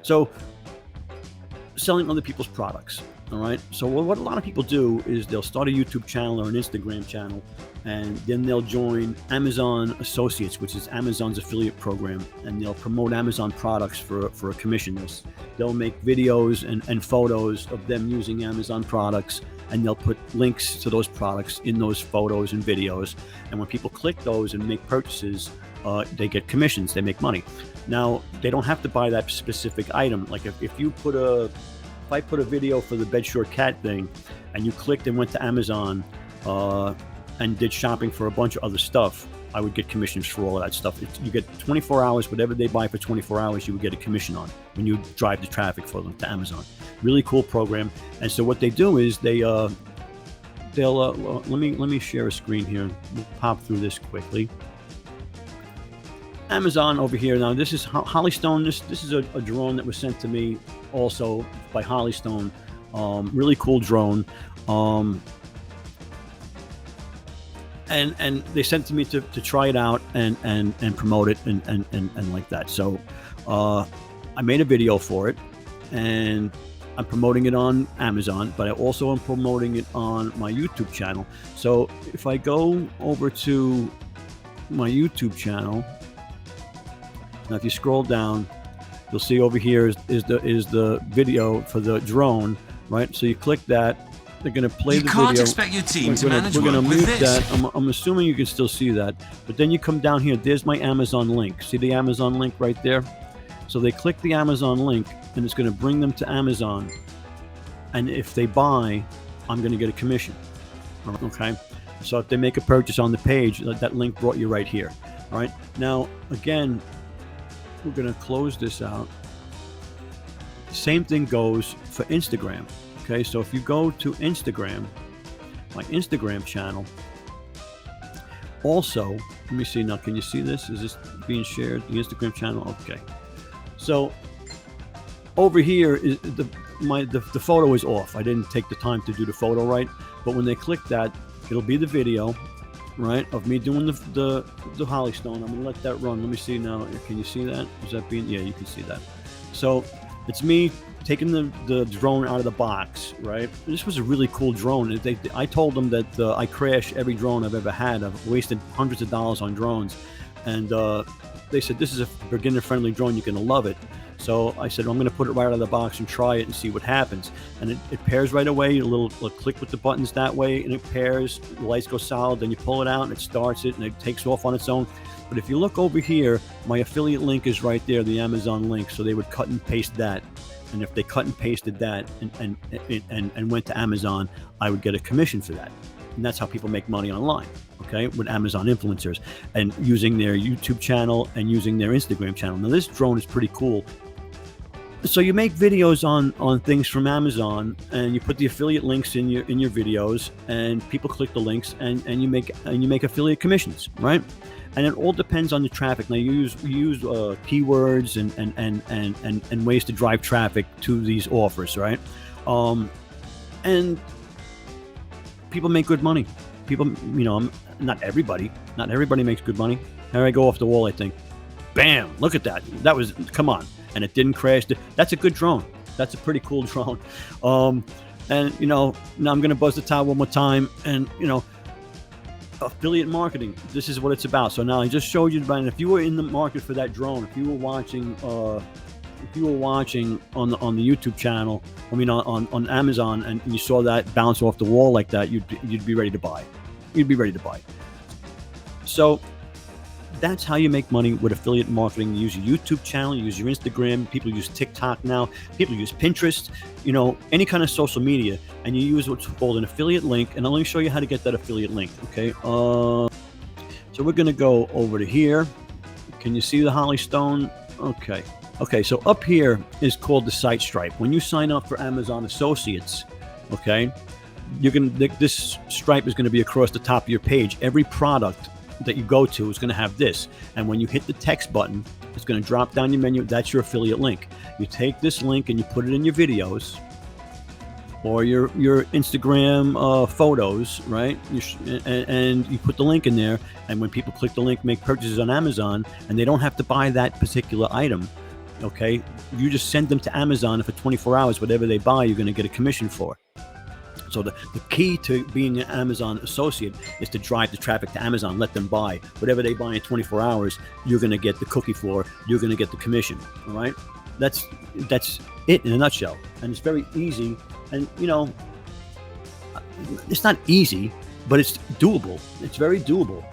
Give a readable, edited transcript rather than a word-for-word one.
So selling other people's products. All right. So what a lot of people do is they'll start a YouTube channel or an Instagram channel, and then they'll join Amazon Associates, which is Amazon's affiliate program, and they'll promote Amazon products for a commission. They'll make videos and photos of them using Amazon products, and they'll put links to those products in those photos and videos. And when people click those and make purchases, they get commissions. They make money. Now, they don't have to buy that specific item. Like if I put a video for the Bedshore Cat thing, and you clicked and went to Amazon and did shopping for a bunch of other stuff, I would get commissions for all of that stuff. You get 24 hours, whatever they buy for 24 hours, you would get a commission on when you drive the traffic for them to Amazon. Really cool program. And so what they do is they'll let me share a screen here. We'll pop through this quickly. Amazon over here. Now this is Hollystone. This is a drone that was sent to me also by Hollystone. Really cool drone. And they sent it to me to try it out and promote it and like that. So I made a video for it, and I'm promoting it on Amazon, but I also am promoting it on my YouTube channel. So if I go over to my YouTube channel, now if you scroll down, you'll see over here is the video for the drone, right? So you click that. They're going to play the video. You can't expect your team to manage We're going to mute mute that. I'm assuming you can still see that. But then you come down here. There's my Amazon link. See the Amazon link right there? So they click the Amazon link, and it's going to bring them to Amazon. And if they buy, I'm going to get a commission. Okay? So if they make a purchase on the page, that link brought you right here. All right? Now, again, we're going to close this out. Same thing goes for Instagram. Okay, so if you go to Instagram, my Instagram channel, also, let me see now, can you see this? Is this being shared, the Instagram channel? Okay. So over here is the photo is off. I didn't take the time to do the photo right, but when they click that, it'll be the video, right, of me doing the Hollystone. I'm gonna let that run. Let me see now. Can you see that? Is that being? Yeah, you can see that. So it's me taking the drone out of the box, right? This was a really cool drone. I told them that I crash every drone I've ever had. I've wasted hundreds of dollars on drones, and they said this is a beginner-friendly drone. You're gonna love it. So I said, well, I'm going to put it right out of the box and try it and see what happens. And it pairs right away. A little click with the buttons that way, and it pairs. The lights go solid. Then you pull it out, and it starts it, and it takes off on its own. But if you look over here, my affiliate link is right there, the Amazon link. So they would cut and paste that. And if they cut and pasted that and went to Amazon, I would get a commission for that. And that's how people make money online, okay, with Amazon influencers and using their YouTube channel and using their Instagram channel. Now, this drone is pretty cool. So you make videos on things from Amazon, and you put the affiliate links in your videos, and people click the links, and you make affiliate commissions, right? And it all depends on the traffic. Now you use keywords and ways to drive traffic to these offers, right? And people make good money. People, not everybody makes good money. Here I go off the wall, I think. Bam! Look at that. That was, come on. And it didn't crash. That's a good drone. That's a pretty cool drone. And, now I'm going to buzz the towel one more time. And, affiliate marketing, this is what it's about. So now I just showed you, and if you were in the market for that drone, if you were watching on the YouTube channel, on Amazon, and you saw that bounce off the wall like that, you'd be ready to buy. You'd be ready to buy. So that's how you make money with affiliate marketing. You use your YouTube channel, you use your Instagram. People use TikTok now. People use Pinterest. Any kind of social media, and you use what's called an affiliate link. And I'll let me show you how to get that affiliate link. Okay. So we're gonna go over to here. Can you see the Hollystone? Okay. Okay. So up here is called the site stripe. When you sign up for Amazon Associates, okay, this stripe is going to be across the top of your page. Every product that you go to is going to have this, and when you hit the text button, it's going to drop down your menu. That's your affiliate link. You take this link and you put it in your videos or your Instagram photos, right? And you put the link in there, and when people click the link, make purchases on Amazon, and they don't have to buy that particular item, Okay, you just send them to Amazon, and for 24 hours, whatever they buy, you're going to get a commission for. So the key to being an Amazon associate is to drive the traffic to Amazon, let them buy. Whatever they buy in 24 hours, you're going to get the cookie for, you're going to get the commission. All right? That's it in a nutshell. And it's very easy. And, you know, it's not easy, but it's doable. It's very doable.